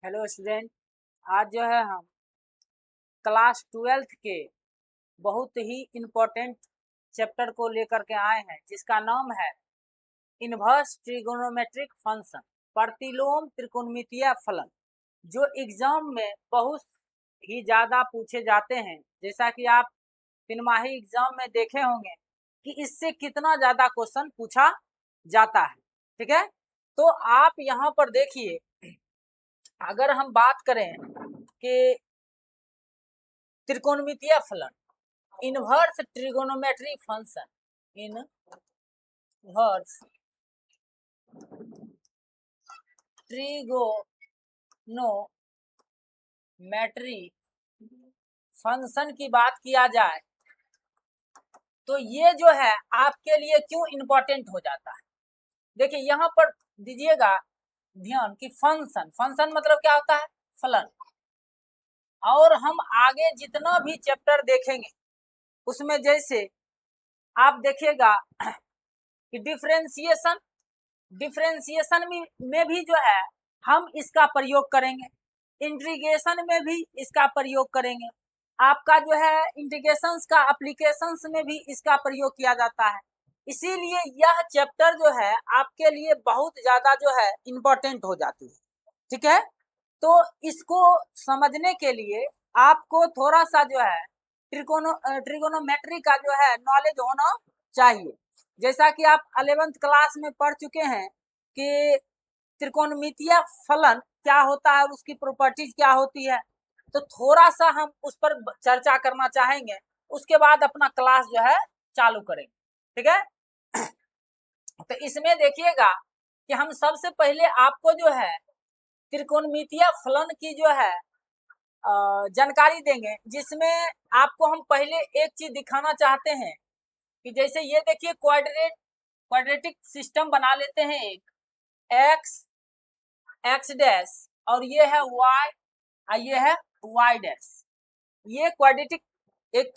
Hello student. आज जो है हम क्लास 12th के बहुत ही इम्पोर्टेंट चैप्टर को लेकर के आए हैं, जिसका नाम है इनवर्स ट्रिगोनोमेट्रिक फंक्शन, प्रतिलोम त्रिकोणमितीय फलन, जो एग्जाम में बहुत ही ज़्यादा पूछे जाते हैं। जैसा कि आप तिमाही एग्जाम में देखे होंगे कि इससे कितना ज़्यादा क्वेश्चन पूछा जाता है। ठीक है, तो आप यहाँ पर देखिए, अगर हम बात करें कि त्रिकोणमितीय फलन, inverse trigonometry function, inverse trigonometry function की बात किया जाए तो ये जो है आपके लिए क्यों इम्पोर्टेंट हो जाता है। देखिए यहाँ पर दीजिएगा ध्यान कि फंक्शन फंक्शन मतलब क्या होता है, फलन। और हम आगे जितना भी चैप्टर देखेंगे उसमें जैसे आप देखिएगा कि डिफरेंशिएशन में भी जो है हम इसका प्रयोग करेंगे, इंटीग्रेशन में भी इसका प्रयोग करेंगे, आपका जो है इंटीग्रेशंस का एप्लीकेशंस में भी इसका प्रयोग किया जाता है। इसीलिए यह चैप्टर जो है आपके लिए बहुत ज्यादा जो है इम्पोर्टेंट हो जाती है। ठीक है, तो इसको समझने के लिए आपको थोड़ा सा जो है ट्रिगोनोमेट्री का जो है नॉलेज होना चाहिए। जैसा कि आप 11th क्लास में पढ़ चुके हैं कि त्रिकोणमितीय फलन क्या होता है और उसकी प्रॉपर्टीज क्या होती है, तो थोड़ा सा हम उस पर चर्चा करना चाहेंगे, उसके बाद अपना क्लास जो है चालू करेंगे। ठीक है, तो इसमें देखिएगा कि हम सबसे पहले आपको जो है त्रिकोणमितीय फलन की जो है जानकारी देंगे, जिसमें आपको हम पहले एक चीज दिखाना चाहते हैं कि जैसे ये देखिए क्वाड्रेटिक सिस्टम बना लेते हैं, एक एक्स डैश और ये है वाई और ये है वाई डैश। ये क्वाड्रेटिक एक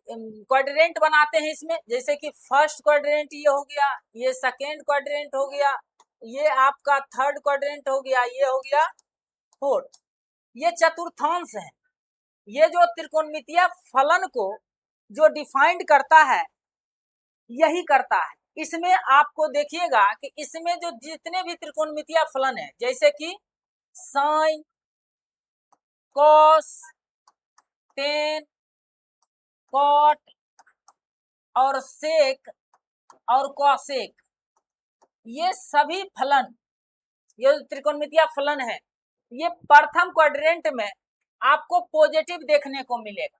क्वाड्रेंट बनाते हैं इसमें, जैसे कि फर्स्ट क्वाड्रेंट ये हो गया, ये सेकेंड क्वाड्रेंट हो गया, ये आपका थर्ड क्वाड्रेंट हो गया, ये हो गया फोर्थ। ये चतुर्थांश है। ये जो त्रिकोणमितीय फलन को जो डिफाइंड करता है यही करता है। इसमें आपको देखिएगा कि इसमें जो जितने भी त्रिकोणमितीय फलन है, जैसे कि साइन, कॉस, टेन, कॉट और सेक और कॉसेक, ये सभी फलन, ये त्रिकोणमितीय फलन है, ये प्रथम क्वाड्रेंट में आपको पॉजिटिव देखने को मिलेगा।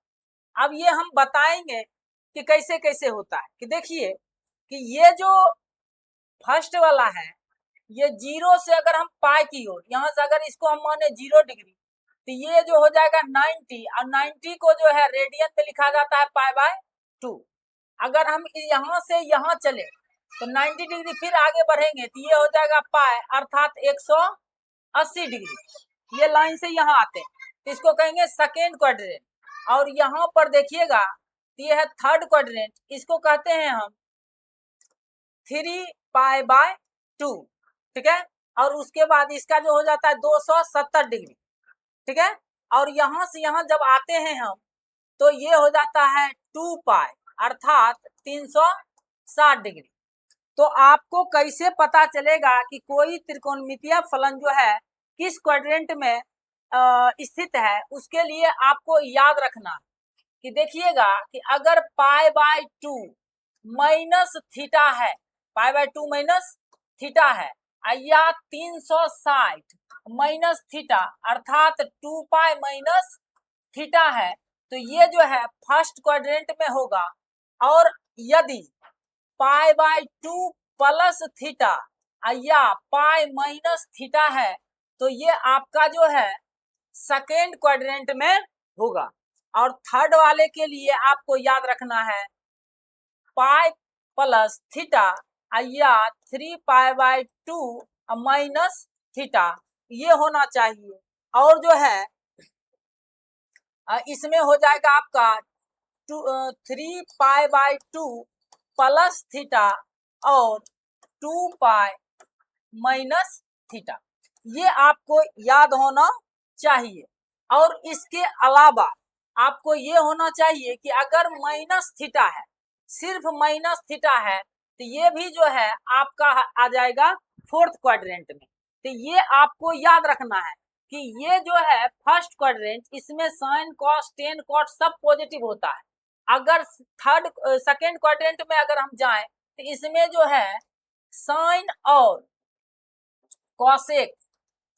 अब ये हम बताएंगे कि कैसे कैसे होता है। कि देखिए कि ये जो फर्स्ट वाला है, ये 0 से अगर हम पाई की ओर, यहाँ से अगर इसको हम माने 0 डिग्री, तो ये जो हो जाएगा 90, और 90 को जो है रेडियन में लिखा जाता है π/2। अगर हम यहाँ से यहाँ चले तो 90 डिग्री फिर आगे बढ़ेंगे तो ये हो जाएगा पाई, अर्थात 180 डिग्री। ये लाइन से यहाँ आते हैं तो इसको कहेंगे सेकेंड क्वाड्रेंट। और यहाँ पर देखिएगा ये है थर्ड क्वाड्रेंट, इसको कहते हैं हम 3π/2। ठीक है, और उसके बाद इसका जो हो जाता है 270 डिग्री। ठीक है, और यहाँ से यहाँ जब आते हैं हम तो ये हो जाता है 2π, अर्थात 360 डिग्री। तो आपको कैसे पता चलेगा कि कोई त्रिकोणमितीय फलन जो है किस क्वाड्रेंट में स्थित है, उसके लिए आपको याद रखना कि देखिएगा कि अगर π/2 माइनस थीटा है, π/2 माइनस थीटा है, या 360 माइनस थीटा अर्थात 2π माइनस थीटा है, तो ये जो है फर्स्ट क्वाड्रेंट में होगा। और यदि π/2 प्लस थीटा या पाई माइनस थीटा है तो ये आपका जो है सेकेंड क्वाड्रेंट में होगा। और थर्ड वाले के लिए आपको याद रखना है पाई प्लस थीटा या 3π/2 माइनस थीटा, ये होना चाहिए। और जो है इसमें हो जाएगा आपका 3π/2 प्लस थीटा और 2π माइनस थीटा। ये आपको याद होना चाहिए। और इसके अलावा आपको ये होना चाहिए कि अगर माइनस थीटा है, सिर्फ माइनस थीटा है, तो ये भी जो है आपका आ जाएगा फोर्थ क्वाड्रेंट में। तो ये आपको याद रखना है कि ये जो है फर्स्ट क्वाड्रेंट, इसमें साइन कॉस टेन कॉट सब पॉजिटिव होता है। अगर थर्ड सेकेंड क्वाड्रेंट में अगर हम जाएं तो इसमें जो है साइन और कॉसेक,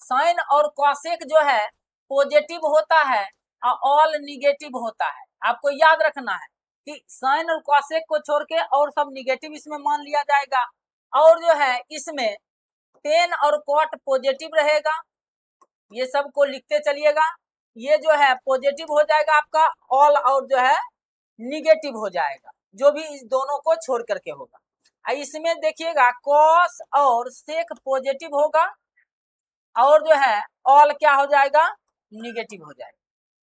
साइन और कॉसेक जो है पॉजिटिव होता है और ऑल निगेटिव होता है। आपको याद रखना है कि साइन और कॉसेक को छोड़ के और सब निगेटिव इसमें मान लिया जाएगा। और जो है इसमें टेन और कॉट पॉजिटिव रहेगा, ये सब को लिखते चलिएगा। ये जो है पॉजिटिव हो जाएगा आपका ऑल, और जो है निगेटिव हो जाएगा जो भी इस दोनों को छोड़ करके होगा। इसमें देखिएगा कॉस और सेक पॉजिटिव होगा और जो है ऑल क्या हो जाएगा, निगेटिव हो जाएगा।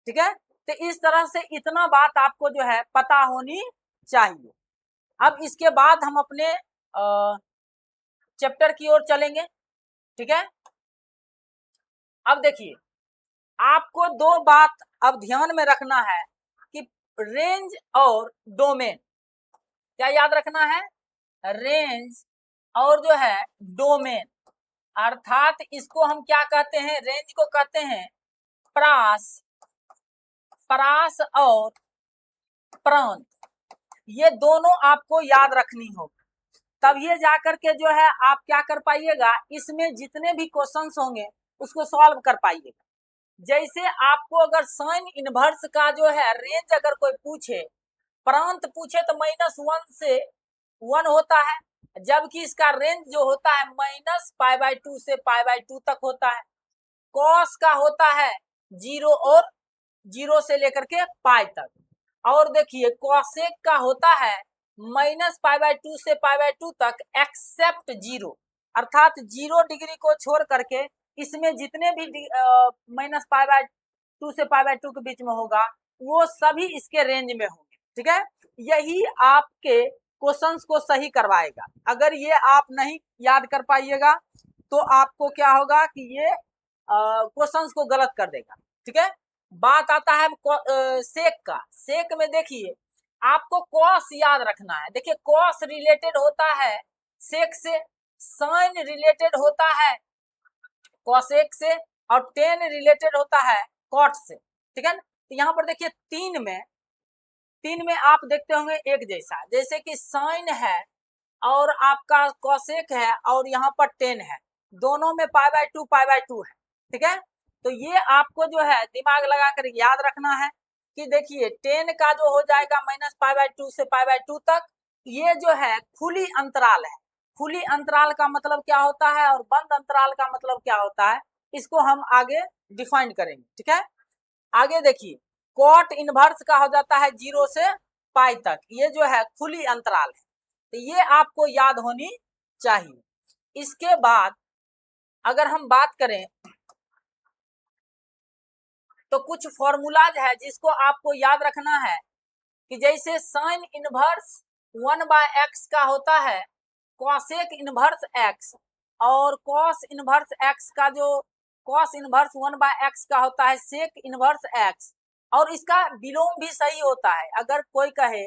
ठीक है, तो इस तरह से इतना बात आपको जो है पता होनी चाहिए। अब इसके बाद हम अपने चैप्टर की ओर चलेंगे। ठीक है, अब देखिए आपको दो बात अब ध्यान में रखना है कि रेंज और डोमेन, क्या याद रखना है, रेंज और जो है डोमेन, अर्थात इसको हम क्या कहते हैं, रेंज को कहते हैं प्रास, प्रास और प्रांत। ये दोनों आपको याद रखनी होगी, तब ये जाकर के जो है आप क्या कर पाइएगा, इसमें जितने भी क्वेश्चंस होंगे उसको सॉल्व कर पाइएगा। जैसे आपको अगर साइन इनवर्स का जो है रेंज अगर कोई पूछे, प्रांत पूछे तो -1 से 1 होता है, जबकि इसका रेंज जो होता है -π/2 से π/2 तक होता है। कॉस का होता है 0 और 0 से लेकर के पाई तक। और देखिए कॉसेक का होता है -π/2 से π/2 तक एक्सेप्ट 0, अर्थात 0 डिग्री को छोड़ करके इसमें जितने भी -π/2 से π/2 के बीच में होगा वो सभी इसके रेंज में होंगे। ठीक है, यही आपके क्वेश्चंस को सही करवाएगा। अगर ये आप नहीं याद कर पाइएगा तो आपको क्या होगा कि ये क्वेश्चंस को गलत कर देगा। ठीक है, बात आता है सेक का। सेक में देखिए आपको कॉस याद रखना है। देखिए कॉस रिलेटेड होता है सेक से, साइन रिलेटेड होता है कॉसेक से, और टेन रिलेटेड होता है कॉट से। ठीक है, तो यहाँ पर देखिए तीन में आप देखते होंगे एक जैसा, जैसे कि साइन है और आपका कॉसेक है और यहाँ पर टेन है, दोनों में π/2 है। ठीक है, तो ये आपको जो है दिमाग लगा कर याद रखना है कि देखिए टेन का जो हो जाएगा -π/2 से π/2 तक, ये जो है खुली अंतराल है। खुली अंतराल का मतलब क्या होता है और बंद अंतराल का मतलब क्या होता है, इसको हम आगे डिफाइन करेंगे। ठीक है, आगे देखिए कॉट इनवर्स का हो जाता है 0 से पाई तक, ये जो है खुली अंतराल है, तो ये आपको याद होनी चाहिए। इसके बाद अगर हम बात करें तो कुछ फॉर्मूलाज है जिसको आपको याद रखना है कि जैसे साइन इनवर्स 1/x का होता है, कॉसेक इनवर्स x, और कॉस इनवर्स x का जो कॉस इनवर्स 1/x का होता है सेक इनवर्स x, और इसका विलोम भी सही होता है। अगर कोई कहे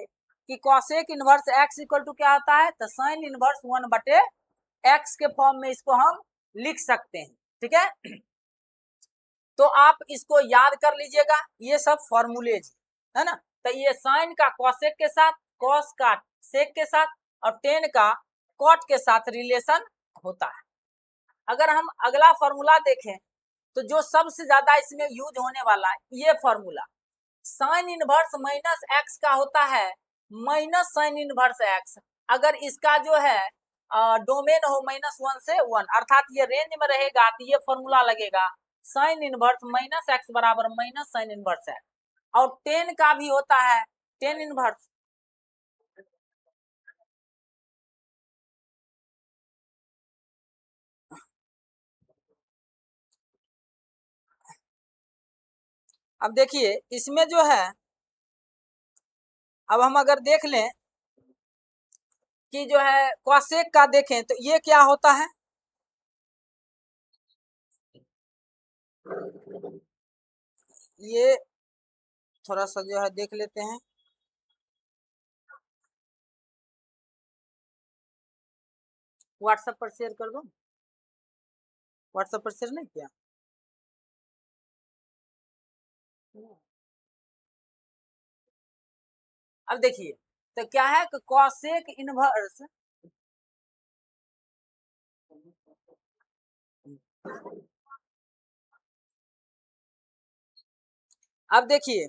कि cosec inverse x equal to क्या होता है, तो साइन इनवर्स 1/x के फॉर्म में इसको हम लिख सकते हैं। ठीक है, तो आप इसको याद कर लीजिएगा, ये सब फॉर्मूलेज है ना। तो ये साइन का कॉसेक के साथ, कॉस का सेक के साथ, और टेन का कॉट के साथ रिलेशन होता है। अगर हम अगला फॉर्मूला देखें तो जो सबसे ज्यादा इसमें यूज होने वाला है ये फॉर्मूला, साइन इनवर्स -x का होता है माइनस साइन इनवर्स x। अगर इसका जो है डोमेन हो -1 से 1, अर्थात ये रेंज में रहेगा, तो ये फॉर्मूला लगेगा साइन इनवर्स -x बराबर माइनस साइन इनवर्स x। और टेन का भी होता है टेन इनवर्स, अब देखिए इसमें जो है, अब हम अगर देख लें कि जो है कॉसेक का देखें तो ये क्या होता है, ये थोड़ा सा जो है देख लेते हैं। व्हाट्सएप पर शेयर कर दो, व्हाट्सएप पर शेयर नहीं किया। अब देखिए तो क्या है कि कॉसेक इनवर्स अब देखिए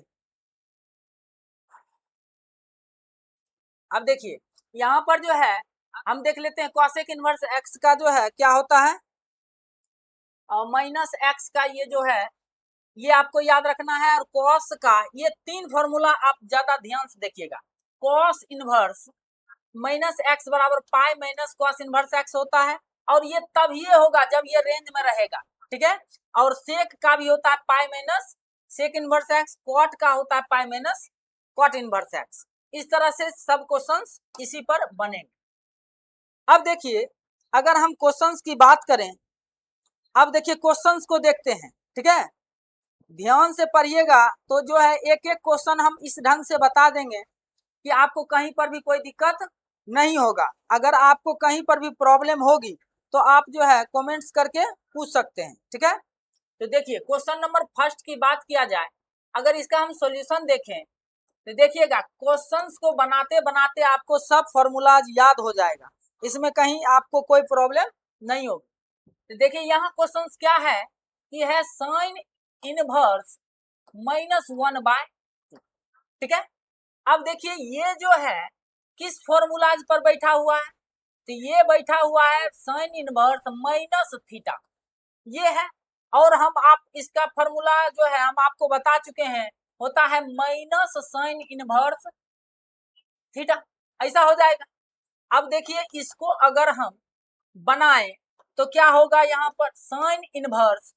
यहाँ पर जो है हम देख लेते हैं कॉसेक इनवर्स एक्स का जो है क्या होता है, माइनस एक्स का ये जो है ये आपको याद रखना है। और कॉस का ये तीन फॉर्मूला आप ज्यादा ध्यान से देखिएगा। कॉस इनवर्स माइनस एक्स बराबर pi minus cos inverse x होता है, और ये तब ये होगा जब ये रेंज में रहेगा, ठीक है। और सेक का भी होता है pi minus sec inverse X, cot का होता है pi minus cot inverse X. इस तरह से सब क्वेश्चंस इसी पर बनेंगे। अब देखिए अगर हम क्वेश्चंस की बात करें, अब देखिए क्वेश्चंस को देखते हैं, ठीक है। ध्यान से पढ़िएगा तो जो है एक एक क्वेश्चन हम इस ढंग से बता देंगे कि आपको कहीं पर भी कोई दिक्कत नहीं होगा। अगर आपको कहीं पर भी प्रॉब्लम होगी तो आप जो है कमेंट्स करके पूछ सकते हैं, ठीक है। तो देखिए क्वेश्चन नंबर फर्स्ट की बात किया जाए, अगर इसका हम सॉल्यूशन देखें तो देखिएगा क्वेश्चंस को बनाते बनाते आपको सब फॉर्मूलाज याद हो जाएगा, इसमें कहीं आपको कोई प्रॉब्लम नहीं होगी। तो देखिए यहाँ क्वेश्चंस क्या है कि है साइन इनवर्स -1/2, ठीक है। अब देखिए ये जो है किस फॉर्मूलाज पर बैठा हुआ है, तो ये बैठा हुआ है साइन इनवर्स माइनस थीटा, ये है। और हम आप इसका फॉर्मूला जो है हम आपको बता चुके हैं, होता है माइनस साइन इनवर्स थीटा, ऐसा हो जाएगा। अब देखिए इसको अगर हम बनाएं तो क्या होगा, यहाँ पर साइन इनवर्स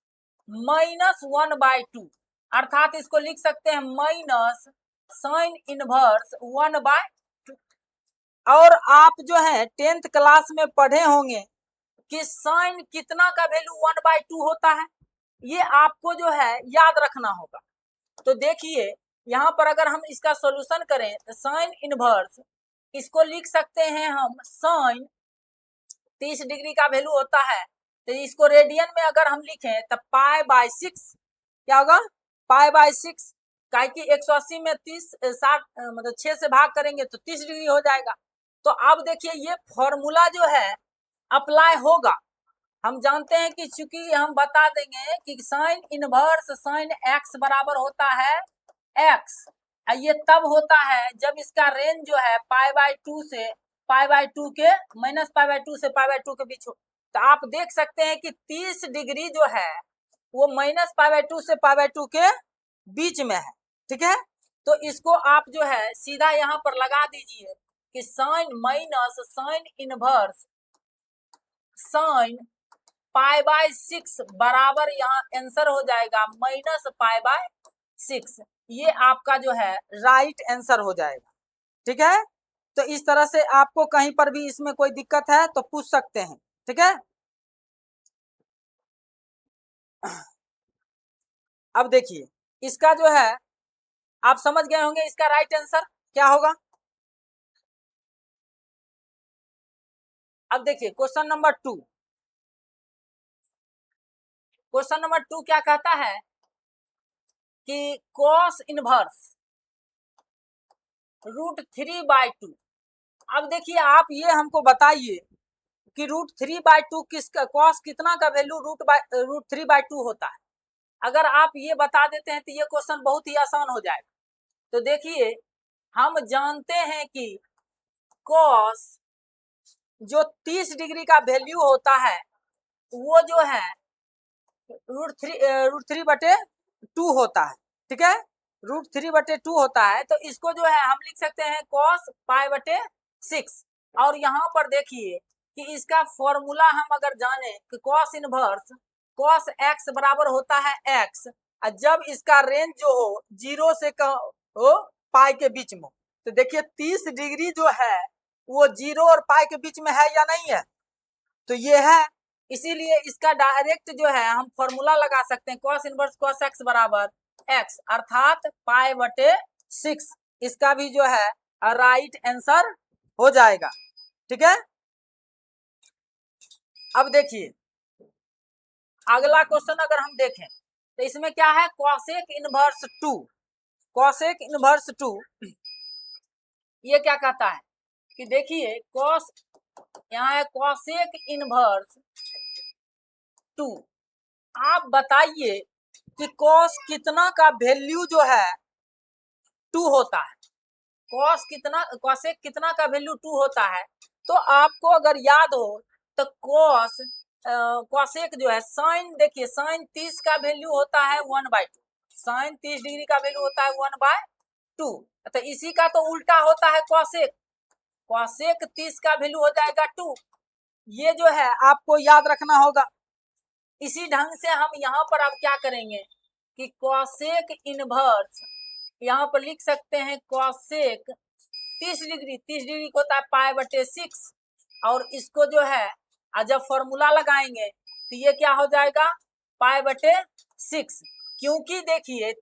-1/2, अर्थात इसको लिख सकते हैं माइनस साइन इनवर्स 1/2। और आप जो है 10th क्लास में पढ़े होंगे कि साइन कितना का वैल्यू 1/2 होता है, ये आपको जो है याद रखना होगा। तो देखिए यहाँ पर अगर हम इसका सॉल्यूशन करें तो साइन इनवर्स इसको लिख सकते हैं हम साइन 30 डिग्री का वैल्यू होता है, तो इसको रेडियन में अगर हम लिखें तो π/6 क्या होगा, π/6, काहे कि 180 में 30 60 मतलब 6 से भाग करेंगे तो 30 डिग्री हो जाएगा। तो अब देखिए ये फॉर्मूला जो है अप्लाई होगा। हम जानते हैं कि चूंकि हम बता देंगे कि साइन इनवर्स साइन एक्स बराबर होता है एक्स, ये तब होता है जब इसका रेंज जो है π/2 से π/2 के -π/2 से π/2 के बीच हो। तो आप देख सकते हैं कि 30 डिग्री जो है वो -π/2 से π/2 के बीच में है, ठीक है। तो इसको आप जो है सीधा यहाँ पर लगा दीजिए कि sine minus sine inverse sine π/6 बराबर यहाँ आंसर हो जाएगा -π/6। ये आपका जो है राइट आंसर हो जाएगा, ठीक है। तो इस तरह से आपको कहीं पर भी इसमें कोई दिक्कत है तो पूछ सकते हैं, ठीक है। अब देखिए इसका जो है आप समझ गए होंगे इसका राइट आंसर क्या होगा। अब देखिए क्वेश्चन नंबर 2, क्वेश्चन नंबर 2 क्या कहता है कि cos इनवर्स √3/2। अब देखिए आप ये हमको बताइए कि √3/2 किसका cos कितना का वैल्यू √3/2 होता है। अगर आप ये बता देते हैं तो ये क्वेश्चन बहुत ही आसान हो जाएगा। तो देखिए हम जानते हैं कि cos जो 30 डिग्री का वैल्यू होता है वो जो है √3/2 होता है, ठीक है। √3/2 होता है, तो इसको जो है हम लिख सकते हैं cos π/6। और यहाँ पर देखिए कि इसका फॉर्मूला हम अगर जाने कि cos इनवर्स cos x बराबर होता है x, और जब इसका रेंज जो हो 0 से हो पाई के बीच में, तो देखिए 30 डिग्री जो है वो 0 और पाई के बीच में है या नहीं है, तो ये है। इसीलिए इसका डायरेक्ट जो है हम फॉर्मूला लगा सकते हैं, cos इनवर्स cos x बराबर x, अर्थात पाई बटे 6। इसका भी जो है राइट आंसर हो जाएगा। ठीक है, अब देखिए अगला क्वेश्चन अगर हम देखें तो इसमें क्या है, cosec इनवर्स 2। cosec इनवर्स 2 ये क्या कहता है कि देखिए cos, यहाँ है cosec इनवर्स 2। आप बताइए कि cos कितना का वैल्यू जो है 2 होता है, cos कितना, cosec कितना का वैल्यू 2 होता है। तो आपको अगर याद हो तो cosec जो है sin, देखिए sin 30 का वैल्यू होता है 1/2, sin 30 डिग्री का वैल्यू होता है 1/2। तो इसी का तो उल्टा होता है cosec, cosec 30 का वैल्यू हो जाएगा 2। ये जो है आपको याद रखना होगा। इसी ढंग से हम यहाँ पर अब क्या करेंगे कि cosec इनवर्स यहाँ पर लिख सकते हैं, cosec 30 डिग्री को होता है पाई बटे 6, और इसको जो है जब फॉर्मूला लगाएंगे तो ये क्या हो जाएगा, पाई बटे 6। क्योंकि देखिए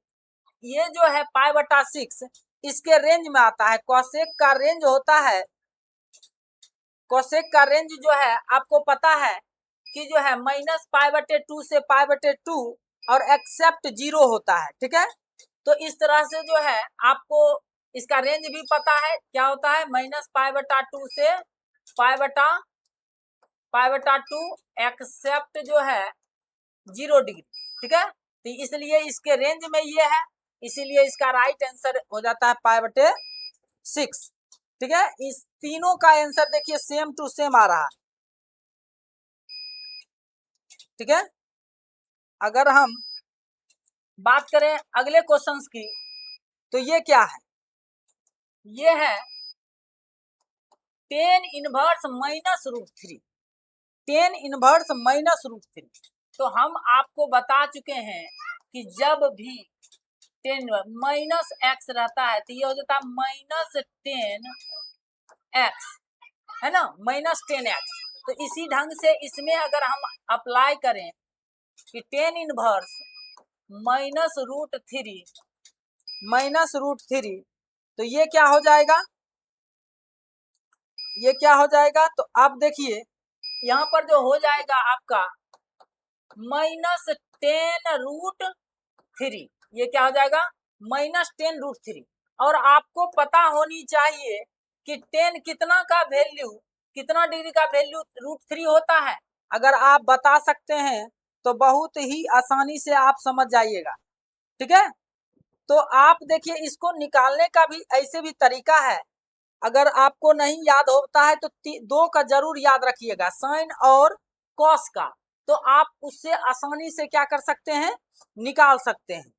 ये जो है पाई बटा 6 इसके रेंज में आता है। cosec का रेंज होता है, cosec का रेंज जो है आपको पता है कि जो है -π/2 से π/2 और एक्सेप्ट 0 होता है। ठीक है, तो इस तरह से जो है आपको इसका रेंज भी पता है, क्या होता है -π/2 से π/2 एक्सेप्ट जो है 0 डिग्री। ठीक है, तो इसलिए इसके रेंज में ये है, इसीलिए इसका राइट आंसर हो जाता है π/6। ठीक है, इस तीनों का आंसर देखिए सेम टू सेम आ रहा है। ठीक है, अगर हम बात करें अगले क्वेश्चंस की तो ये क्या है, ये है tan इनवर्स -√3, tan इनवर्स -√3। तो हम आपको बता चुके हैं कि जब भी tan -x रहता है तो ये हो जाता है -10x, है ना, -10x। तो इसी ढंग से इसमें अगर हम अप्लाई करें कि tan इनवर्स -√3 तो ये क्या हो जाएगा, ये क्या हो जाएगा, तो आप देखिए यहाँ पर जो हो जाएगा आपका -10√3, ये क्या हो जाएगा -10√3। और आपको पता होनी चाहिए कि 10 कितना का वैल्यू, कितना डिग्री का वैल्यू √3 होता है। अगर आप बता सकते हैं तो बहुत ही आसानी से आप समझ जाइएगा। ठीक है, तो आप देखिए इसको निकालने का भी ऐसे भी तरीका है। अगर आपको नहीं याद होता है तो 2 का जरूर याद रखिएगा, साइन और कॉस का, तो आप उससे आसानी से क्या कर सकते हैं, निकाल सकते हैं।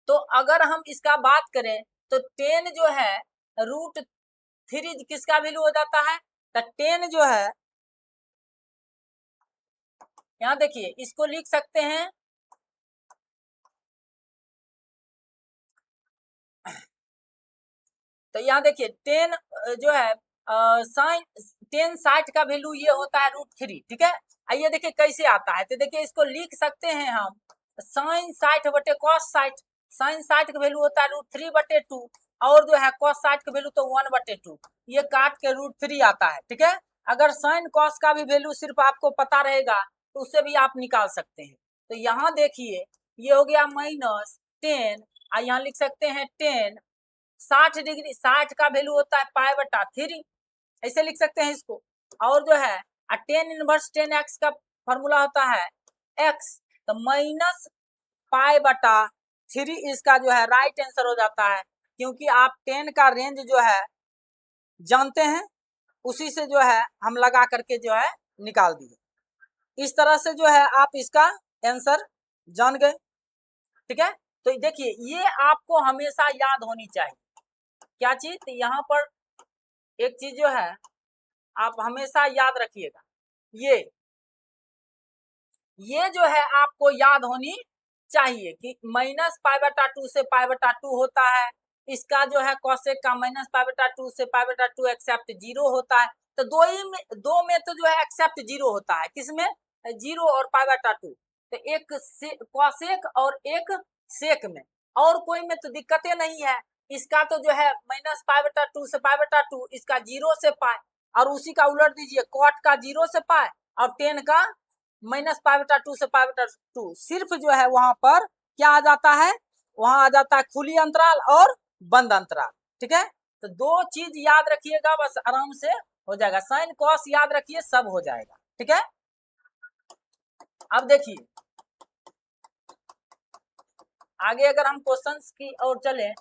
तो अगर हम इसका बात करें तो 10 जो है √3 किसका वैल्यू हो जाता है, तो 10 जो है यहाँ देखिए इसको लिख सकते हैं तो यहाँ देखिए 10 जो है साइन 10 60 का वैल्यू ये होता है √3। ठीक है, आइए देखिए कैसे आता है, तो देखिए इसको लिख सकते हैं हम साइन 60 बटे कॉस 60। साइन 60 का वैल्यू होता है √3/2 और जो है कॉस 60 का वैल्यू तो 1/2, ये काट के √3 आता है। ठीक है, अगर साइन कॉस का भी वैल्यू सिर्फ आपको पता रहेगा तो उससे भी आप निकाल सकते हैं। तो यहाँ देखिए ये हो गया -10, यहाँ लिख सकते हैं 10 60 डिग्री, 60 का वैल्यू होता है π/3, ऐसे लिख सकते हैं इसको। और जो है tan इनवर्स 10x का फॉर्मूला होता है x, तो -π/3 इसका जो है राइट आंसर हो जाता है, क्योंकि आप 10 का रेंज जो है जानते हैं, उसी से जो है हम लगा करके जो है निकाल दिए। इस तरह से जो है आप इसका आंसर जान गए। ठीक है, तो देखिए ये आपको हमेशा याद होनी चाहिए, क्या चीज, यहाँ पर एक चीज जो है आप हमेशा याद रखिएगा, ये जो है आपको याद होनी चाहिए कि -π/2 से π/2 होता है। इसका जो है cosec का -π/2 से π/2 एक्सेप्ट 0 होता है। तो दो में तो जो है एक्सेप्ट जीरो होता है, किसमें? जीरो और π/2। तो एक कॉसेक और एक सेक में, और कोई में तो दिक्कतें नहीं है। इसका तो जो है -π/2 से π/2, इसका जीरो से पाई, और उसी का उलट दीजिए, कॉट का जीरो से पाई और टेन का -π/2 से π/2। सिर्फ जो है वहां पर क्या आ जाता है, वहां आ जाता है खुली अंतराल और बंद अंतराल। ठीक है, तो दो चीज याद रखिएगा, बस आराम से हो जाएगा। साइन कॉस याद रखिए, सब हो जाएगा। ठीक है, अब देखिए आगे अगर हम क्वेश्चंस की ओर चले,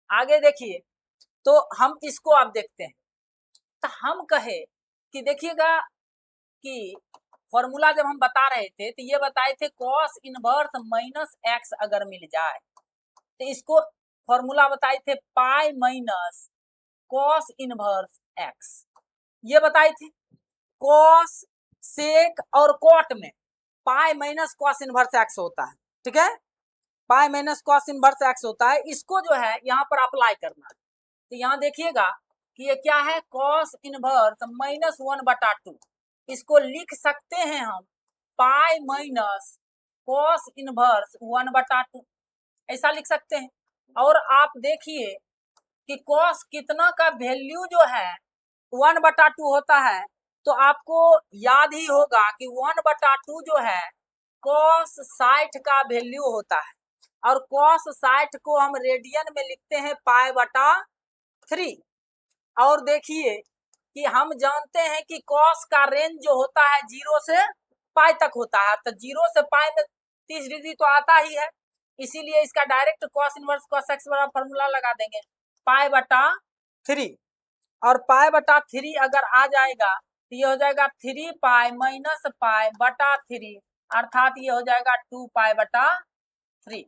आगे देखिए, तो हम इसको आप देखते हैं। तो हम कहे कि देखिएगा कि फॉर्मूला जब हम बता रहे थे तो ये बताए थे कॉस इनवर्स माइनस एक्स अगर मिल जाए तो इसको फॉर्मूला बताए थे pi minus cos inverse x, ये बताए थे। कॉस सेक और कॉट में pi minus cos inverse x होता है। ठीक है, pi minus cos inverse x होता है। इसको जो है यहाँ पर अप्लाई करना है। तो यहाँ देखिएगा कि ये क्या है, कॉस इनवर्स -1/2। इसको लिख सकते हैं हम पाई माइनस कॉस इनवर्स 1/2, ऐसा लिख सकते हैं। और आप देखिए कि कॉस कितना का वैल्यू जो है 1/2 होता है, तो आपको याद ही होगा कि 1/2 जो है कॉस 60 का वैल्यू होता है, और कॉस 60 को हम रेडियन में लिखते हैं π/3। और देखिए कि हम जानते हैं कि कॉस का रेंज जो होता है 0 से पाई तक होता है, तो 0 से पाई में 30 डिग्री तो आता ही है, इसीलिए इसका direct cos inverse cos x वाला फॉर्मूला लगा देंगे π/3। और π/3 अगर आ जाएगा तो ये हो जाएगा 3 पाई माइनस π/3, अर्थात ये हो जाएगा 2 π/3।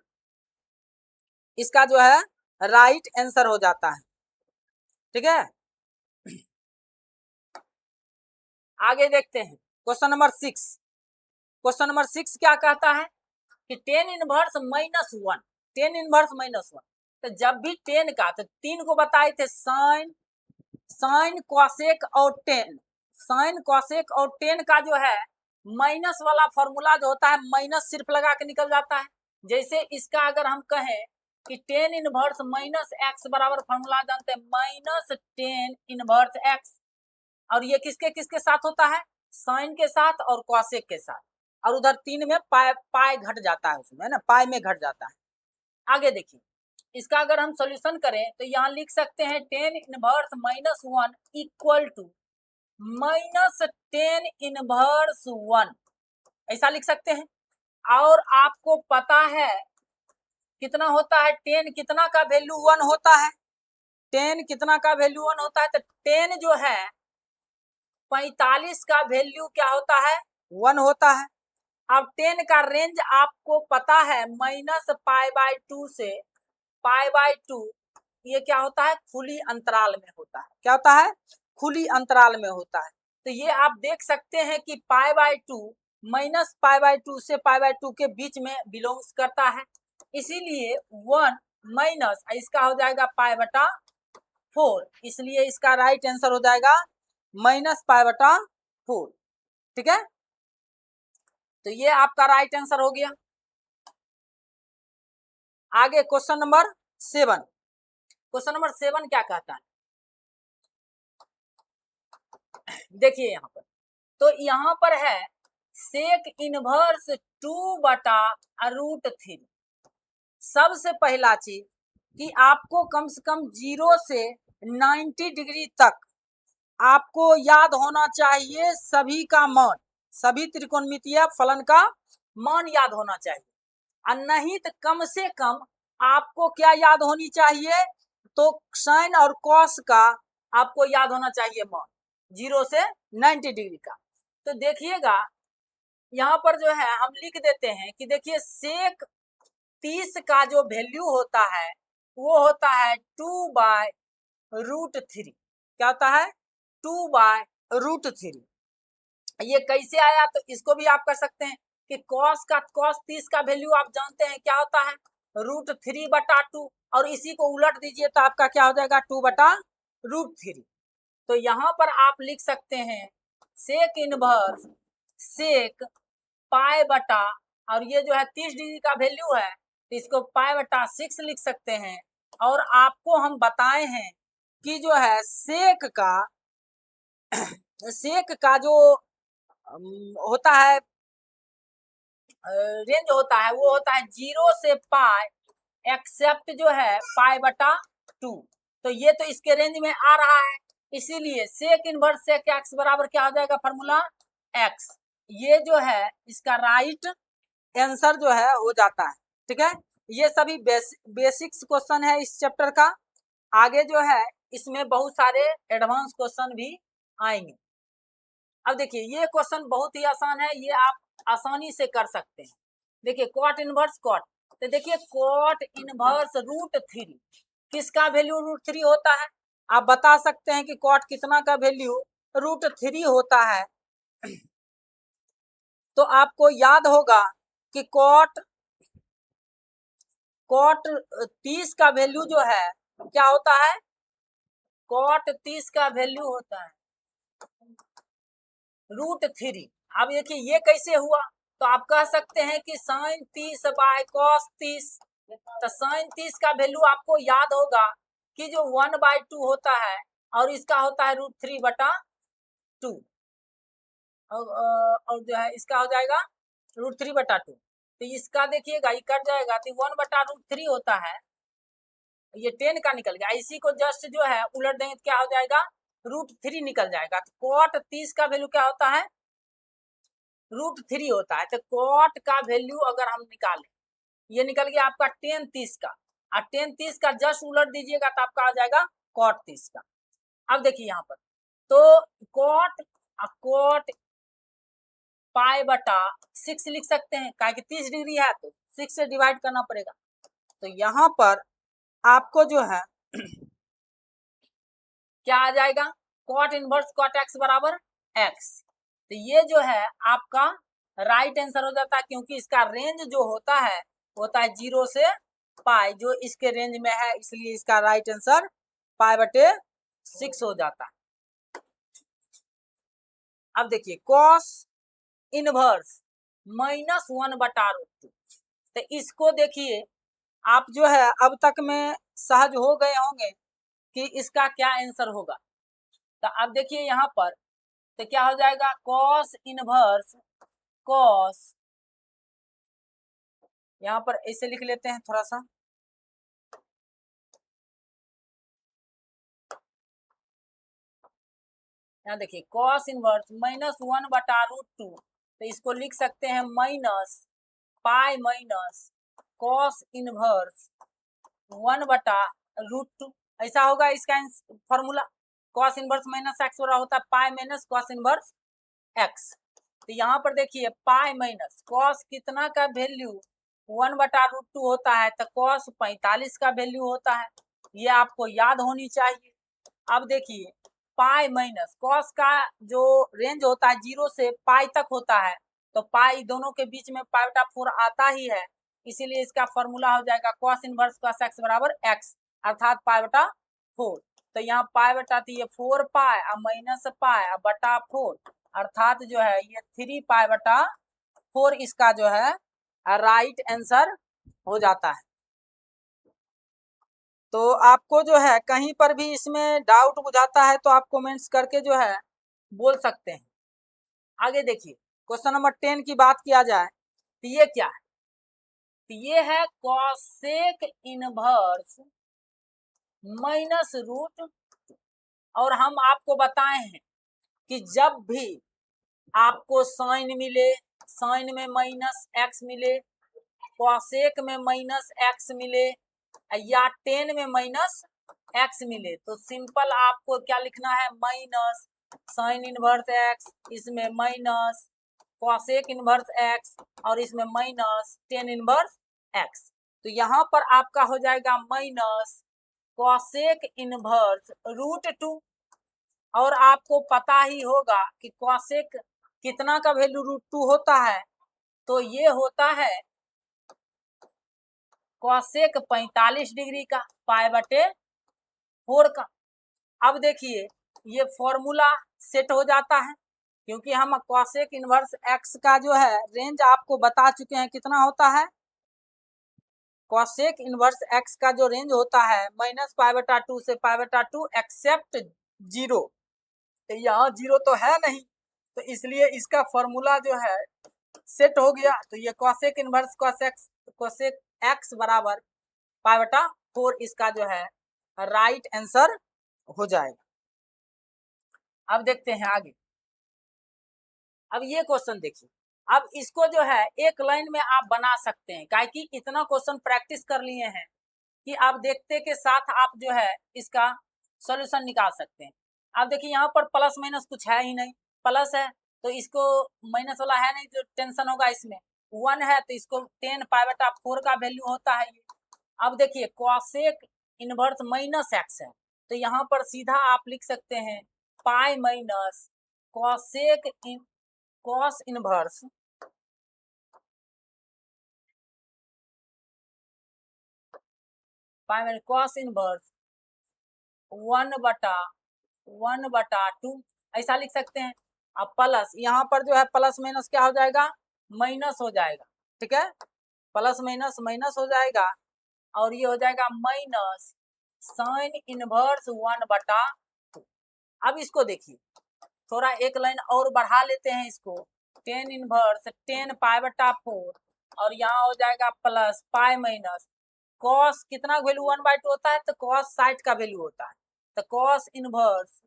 इसका जो है राइट आंसर हो जाता है। ठीक है, आगे देखते हैं क्वेश्चन नंबर 6। क्वेश्चन नंबर 6 क्या कहता है कि टेन इनवर्स -1, टेन इनवर्स -1। तो जब भी टेन का, तो तीन को बताए थे, साइन कॉसेक और टेन। साइन कॉसेक और टेन का जो है माइनस वाला फॉर्मूला जो होता है, माइनस सिर्फ लगा के निकल जाता है। जैसे इसका अगर हम कहें कि टेन इनवर्स माइनस एक्स बराबर फॉर्मूला जानते हैं -10 इनवर्स एक्स, और ये किसके किसके साथ होता है, साइन के साथ और कॉसेक के साथ, और उधर तीन में पाई घट जाता है, उसमें ना पाई में घट जाता है। आगे देखिए, इसका अगर हम सॉल्यूशन करें तो यहाँ लिख सकते हैं tan inverse -1 equal to -10 inverse 1, ऐसा लिख सकते हैं। और आपको पता है कितना होता है, टेन कितना का वैल्यू 1 होता है, टेन कितना का वैल्यू 1 होता है, तो टेन जो है 45 का वैल्यू क्या होता है, 1 होता है। अब 10 का रेंज आपको पता है -π/2 से π/2, ये क्या होता है, खुली अंतराल में होता है। क्या होता है, खुली अंतराल में होता है। तो ये आप देख सकते हैं कि π/2 -π/2 से π/2 के बीच में बिलोंग्स करता है, इसीलिए 1 माइनस इसका हो जाएगा π/4, इसलिए इसका राइट आंसर हो जाएगा -π/4। ठीक है, तो ये आपका राइट आंसर हो गया। आगे क्वेश्चन नंबर 7। क्वेश्चन नंबर 7 क्या कहता है, देखिए यहाँ पर, तो यहाँ पर है सेक इनवर्स 2/√3। सबसे पहला चीज कि आपको कम से कम 0 से 90 डिग्री तक आपको याद होना चाहिए सभी का मान, सभी त्रिकोणमितीय फलन का मान याद होना चाहिए, और नहीं तो कम से कम आपको क्या याद होनी चाहिए, तो साइन और कॉस का आपको याद होना चाहिए मान 0 से 90 डिग्री का। तो देखिएगा यहाँ पर जो है हम लिख देते हैं कि देखिए सेक 30 का जो वैल्यू होता है वो होता है 2/√3। क्या होता है, 2/√3। ये कैसे आया, तो इसको भी आप कर सकते हैं कि cos 30 का वैल्यू आप जानते हैं क्या होता है, √3/2, और इसी को उलट दीजिए तो आपका क्या हो जाएगा 2/√3। तो यहाँ पर आप लिख सकते हैं सेक इनवर्स सेक पाई बटा, और ये जो है 30 डिग्री का वैल्यू है तो इसको पाई बटा 6 लिख सकते हैं। और आपको हम बताए हैं कि जो है सेक का जो होता है रेंज होता है वो होता है 0 से पाई एक्सेप्ट जो है पाई बटा 2। तो ये तो इसके रेंज में आ रहा है, इसीलिए सेक इनवर्स सेक एक्स बराबर क्या हो जाएगा फॉर्मूला एक्स। ये जो है इसका राइट आंसर जो है हो जाता है। ठीक है, ये सभी बेसिक्स क्वेश्चन है इस चैप्टर का। आगे जो है इसमें बहुत सारे एडवांस क्वेश्चन भी आएंगे। अब देखिए ये क्वेश्चन बहुत ही आसान है, ये आप आसानी से कर सकते हैं। देखिए कॉट इनवर्स कॉट, तो देखिए कॉट इनवर्स √3 किसका वैल्यू √3 होता है? आप बता सकते हैं कि कॉट कितना का वैल्यू √3 होता है। तो आपको याद होगा कि कॉट 30 का वैल्यू जो है क्या होता है? कॉट 30 का वैल्यू होता है √3। अब देखिए ये कैसे हुआ, तो आप कह सकते हैं कि साइन 30 बाय कॉस 30। तो साइन 30 का वैल्यू आपको याद होगा कि जो 1/2 होता है और इसका होता है √3/2, और जो है इसका हो जाएगा √3/2। तो इसका देखिएगा ये कट जाएगा तो 1/√3 होता है, ये 10 का निकल गया। इसी को जस्ट जो है उलट देंगे तो क्या हो जाएगा √3 निकल जाएगा। तो कॉट 30 का वैल्यू क्या होता है? √3 होता है। तो कॉट का वैल्यू अगर हम निकालें, ये निकल गया आपका 10 30 का, और 10 30 का जस्ट उलट दीजिएगा तो आपका आ जाएगा कॉट 30 का। अब देखिए यहाँ पर तो कॉट पाई बटा 6 लिख सकते हैं, क्या कि 30 डिग्री है तो 6 से डिवाइड करना पड़ेगा। तो यहाँ पर आपको जो है क्या आ जाएगा? कॉट इनवर्स कॉट एक्स बराबर एक्स। तो ये जो है आपका राइट आंसर हो जाता है, क्योंकि इसका रेंज जो होता है 0 से पाई, जो इसके रेंज में है, इसलिए इसका राइट आंसर पाई/6 हो जाता है। अब देखिए कॉस इनवर्स -1/√2, तो इसको देखिए आप जो है अब तक में सहज हो गए होंगे कि इसका क्या आंसर होगा। तो अब देखिए यहाँ पर तो क्या हो जाएगा कॉस इनवर्स कॉस, यहाँ पर ऐसे लिख लेते हैं थोड़ा सा, यहाँ देखिए कॉस इनवर्स -1/√2, तो इसको लिख सकते हैं minus pi minus cos inverse 1/√2। ऐसा होगा इसका formula. Cos inverse minus x हो रहा होता है pi minus cos inverse x. तो यहाँ पर देखिए पाई माइनस कॉस कितना का वैल्यू 1/√2 होता है, तो कॉस 45 का वैल्यू होता है, ये आपको याद होनी चाहिए। अब देखिए पाई माइनस कॉस का जो रेंज होता है 0 से पाई तक होता है, तो पाई दोनों के बीच में पाई/4 आता ही है, इसीलिए इसका फॉर्मूला हो जाएगा कॉस इनवर्स कॉस एक्स बराबर एक्स, अर्थात पाई/4। तो यहाँ पाई/4 ये 4 पाई और माइनस पाई और बटा 4, अर्थात जो है ये 3 पाई/4 इसका जो है राइट आंसर हो जाता है। तो आपको जो है कहीं पर भी इसमें डाउट बुझाता है तो आप कमेंट्स करके जो है बोल सकते हैं। आगे देखिए क्वेश्चन नंबर 10 की बात किया जाए तो ये क्या है? तो ये है कॉसेक इनवर्स -√, और हम आपको बताए हैं कि जब भी आपको साइन मिले, साइन में -x मिले, कॉसेक में -x मिले, या टेन में -x मिले, तो सिंपल आपको क्या लिखना है माइनस साइन इनवर्स x, इसमें माइनस कॉसेक इनवर्स x, और इसमें माइनस टेन इनवर्स x। तो यहाँ पर आपका हो जाएगा माइनस कॉसेक इनवर्स √2, और आपको पता ही होगा कि कॉसेक कितना का वैल्यू √2 होता है, तो ये होता है कॉसेक 45 डिग्री का पाई/4 का। अब देखिए ये फॉर्मूला सेट हो जाता है, क्योंकि हम कॉसेक इनवर्स एक्स का जो है रेंज आपको बता चुके हैं कितना होता है। कॉसेक इनवर्स एक्स का जो रेंज होता है -π/2 से π/2 एक्सेप्ट 0। तो यहाँ 0 तो है नहीं, तो इसलिए इसका फॉर्मूला जो है सेट हो गया। तो ये कॉसेक इनवर्स कॉसेक एक्स बराबर π/4 इसका जो है राइट आंसर हो जाएगा। अब देखते हैं आगे। अब ये क्वेश्चन देखिए, अब इसको जो है एक लाइन में आप बना सकते हैं, काहे कि इतना क्वेश्चन प्रैक्टिस कर लिए हैं कि आप देखते के साथ आप जो है इसका सॉल्यूशन निकाल सकते हैं। आप देखिए यहाँ पर प्लस माइनस कुछ है ही नहीं, प्लस है तो इसको माइनस वाला है नहीं, जो टेंशन होगा इसमें। 1 है तो इसको 10π/4 का वैल्यू होता है ये। अब देखिए कॉसेक इनवर्स माइनस एक्स है, तो यहाँ पर सीधा आप लिख सकते हैं pi minus cosec cos inverse pi minus cos inverse 1/2 ऐसा लिख सकते हैं। अब प्लस यहाँ पर जो है प्लस माइनस क्या हो जाएगा, माइनस हो जाएगा, ठीक है। प्लस माइनस माइनस हो जाएगा और ये हो जाएगा माइनस साइन इनवर्स 1/2। अब इसको देखिए, थोड़ा एक लाइन और बढ़ा लेते हैं इसको, 10 इनवर्स 10π/4 और यहाँ हो जाएगा प्लस पाई माइनस कॉस कितना वैल्यू 1/2 होता है, तो कॉस 60 का वैल्यू होता है, तो कॉस इनवर्स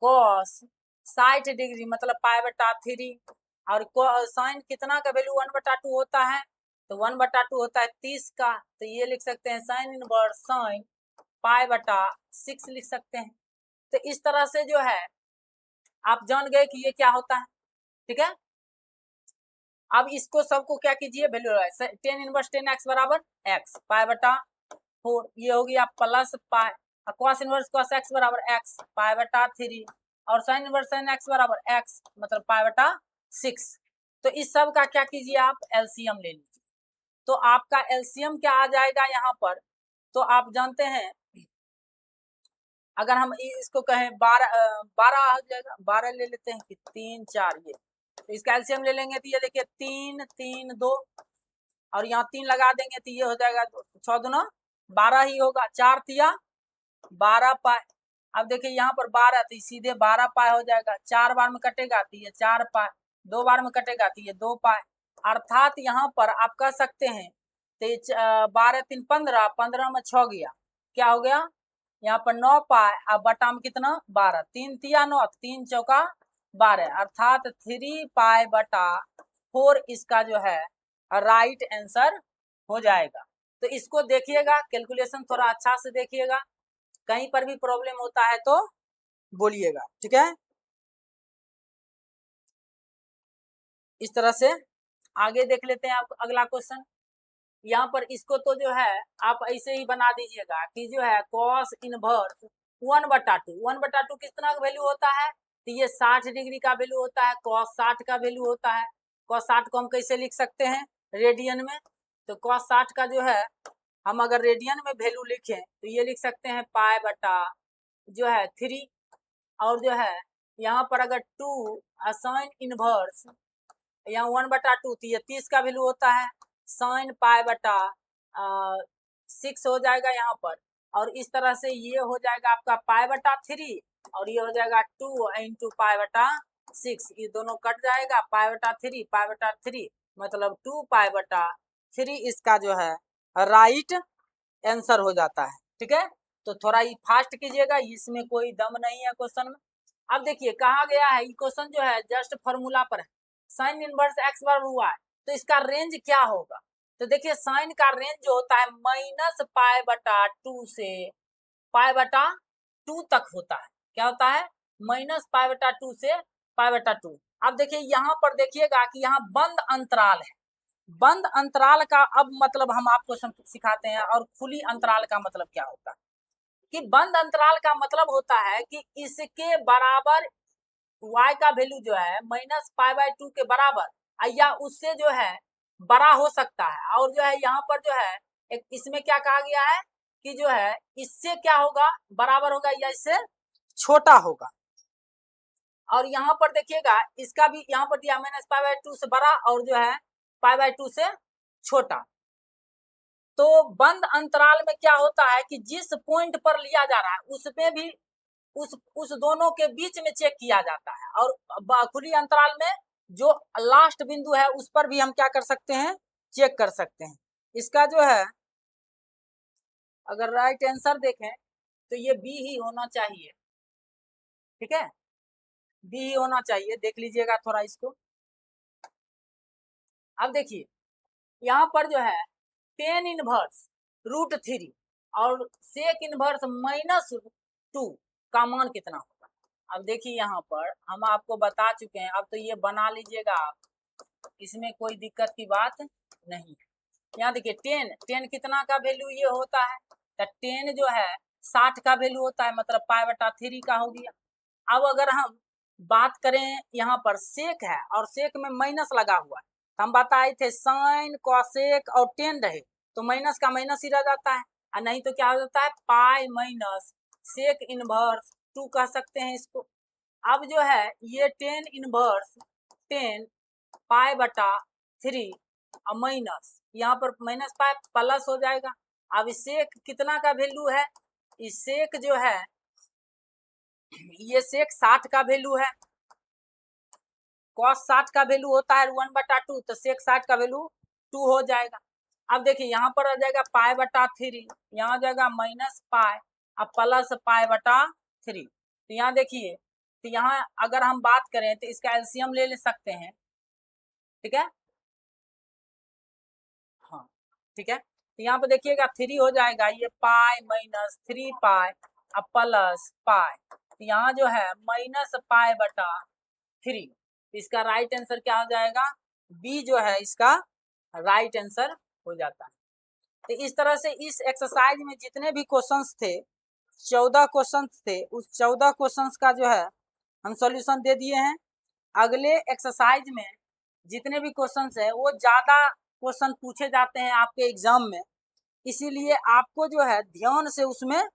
कॉस 60 डिग्री मतलब π/3 और साइन कितना का वैल्यू 1/2 होता है, तो 1/2 होता है 30 का, तो ये लिख सकते हैं साइन इनवर्स साइन π/6 लिख सकते हैं। तो इस तरह से जो है आप जान गए कि ये क्या होता है, ठीक है। अब इसको सबको क्या कीजिए, वैल्यू 10 इनवर्स 10x बराबर x π/4, ये हो गया plus pi cos inverse cos x बराबर x π/3 और साइन इनवर्स साइन x बराबर x मतलब π/6। तो इस सब का क्या कीजिए, आप एलसीएम ले लीजिए। तो आपका एलसीएम क्या आ जाएगा यहाँ पर, तो आप जानते हैं अगर हम इसको कहें 12 आ जाएगा, 12 ले लेते हैं कि 3 4 ये, तो इसका एलसीएम ले लेंगे तो ये देखिए 3 3 2 और यहाँ 3 लगा देंगे तो ये हो जाएगा 6 दूना 12 ही होगा, 4 तिया 12 पाई। अब देखिए यहाँ पर 12 तो सीधे 12 पाई हो जाएगा, 4 बार में कटेगा तो ये 4 पाई, 2 बार में कटेगा तो ये 2 पाई, अर्थात यहाँ पर आप कह सकते हैं तो 12 3 15 15 में 6 गया, क्या हो गया यहाँ पर 9 पाई, अब बटा में कितना 12, 3 तिया 9 3 चौका 12 अर्थात 3π/4 इसका जो है राइट आंसर हो जाएगा। तो इसको देखिएगा, कैलकुलेशन थोड़ा अच्छा से देखिएगा, कहीं पर भी प्रॉब्लम होता है तो बोलिएगा, ठीक है। इस तरह से आगे देख लेते हैं आप अगला क्वेश्चन। यहाँ पर इसको तो जो है आप ऐसे ही बना दीजिएगा कि जो है कॉस इनवर्स 1/2 1/2 कितना का वैल्यू होता है, तो ये 60 डिग्री का वैल्यू होता है, कॉस 60 का वैल्यू होता है। कॉस 60 को हम कैसे लिख सकते हैं, रेडियन में, तो कॉस 60 का जो है हम अगर रेडियन में वैल्यू लिखें तो ये लिख सकते हैं π/3 और जो है यहाँ पर अगर 2 साइन इनवर्स यहाँ 1/2 तो ये 30 का वैल्यू होता है, साइन π/6 हो जाएगा यहाँ पर, और इस तरह से ये हो जाएगा आपका π/3 और ये हो जाएगा 2 इंटू π/6, ये दोनों कट जाएगा, π/3 मतलब 2π/3 इसका जो है राइट आंसर हो जाता है, ठीक है। तो थोड़ा ये फास्ट कीजिएगा, इसमें कोई दम नहीं है क्वेश्चन में। अब देखिए कहा गया है, ये क्वेश्चन जो है जस्ट फॉर्मूला पर है, साइन इनवर्स x बराबर हुआ है तो इसका रेंज क्या होगा, तो देखिए साइन का रेंज जो होता है -π/2 से π/2 तक होता है, क्या होता है -π/2 से π/2। अब देखिए यहाँ पर देखिएगा कि यहाँ बंद अंतराल है, बंद अंतराल का अब मतलब हम आपको सिखाते हैं, और खुली अंतराल का मतलब क्या होता है, कि बंद अंतराल का मतलब होता है कि इसके बराबर y का वैल्यू जो है -π/2 के बराबर या उससे जो है बड़ा हो सकता है, और जो है यहाँ पर जो है एक इसमें क्या कहा गया है कि जो है इससे क्या होगा बराबर होगा या इससे छोटा होगा। और यहाँ पर देखिएगा इसका भी यहाँ पर दिया -π/2 से बड़ा और जो है π/2 से छोटा। तो बंद अंतराल में क्या होता है कि जिस पॉइंट पर लिया जा रहा है उसमें भी उस दोनों के बीच में चेक किया जाता है, और खुली अंतराल में जो लास्ट बिंदु है उस पर भी हम क्या कर सकते हैं, चेक कर सकते हैं। इसका जो है अगर राइट आंसर देखें तो ये बी ही होना चाहिए। ठीक है, बी ही होना चाहिए। देख लीजिएगा थोड़ा इसको। अब देखिए यहाँ पर जो है tan इनवर्स √3 और sec इनवर्स -2 का मान कितना होगा। अब देखिए यहाँ पर हम आपको बता चुके हैं, अब तो ये बना लीजिएगा आप, इसमें कोई दिक्कत की बात नहीं है। यहाँ देखिए tan कितना का वैल्यू ये होता है, तो tan जो है 60 का वैल्यू होता है, मतलब π/3 का हो गया। अब अगर हम बात करें यहाँ पर सेक है और सेक में माइनस लगा हुआ है, हम बताए थे साइन कॉसेक और tan रहे तो माइनस का माइनस ही रह जाता है, और नहीं तो क्या हो जाता है पाई माइनस सेक इनवर्स 2 कह सकते हैं इसको। अब जो है ये tan इनवर्स 10 π/3 और माइनस यहाँ पर -π प्लस हो जाएगा। अब सेक कितना का वैल्यू है, इस सेक जो है ये सेक 60 का वैल्यू है, कॉस 60 का वैल्यू होता है 1/2, तो सेक 60 का वैल्यू 2 हो जाएगा। अब देखिए यहाँ पर आ जाएगा π/3, यहाँ आ जाएगा -π और प्लस π/3। तो यहाँ देखिए, तो यहाँ अगर हम बात करें तो इसका एलसीएम ले सकते हैं। ठीक है, हाँ ठीक है। तो यहाँ पे देखिएगा 3 हो जाएगा, ये पाई माइनस 3 पाई अब प्लस पाई, तो यहाँ जो है -π/3। इसका राइट आंसर क्या हो जाएगा, बी जो है इसका राइट आंसर हो जाता है। तो इस तरह से इस एक्सरसाइज में जितने भी क्वेश्चंस थे 14 क्वेश्चंस थे, उस 14 क्वेश्चंस का जो है हम सॉल्यूशन दे दिए हैं। अगले एक्सरसाइज में जितने भी क्वेश्चंस है वो ज्यादा क्वेश्चन पूछे जाते हैं आपके एग्जाम में, इसीलिए आपको जो है ध्यान से उसमें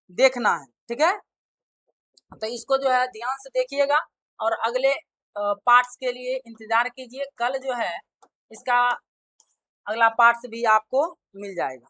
देखना है। ठीक है, तो इसको जो है ध्यान से देखिएगा और अगले पार्ट्स के लिए इंतजार कीजिए। कल जो है इसका अगला पार्ट्स भी आपको मिल जाएगा।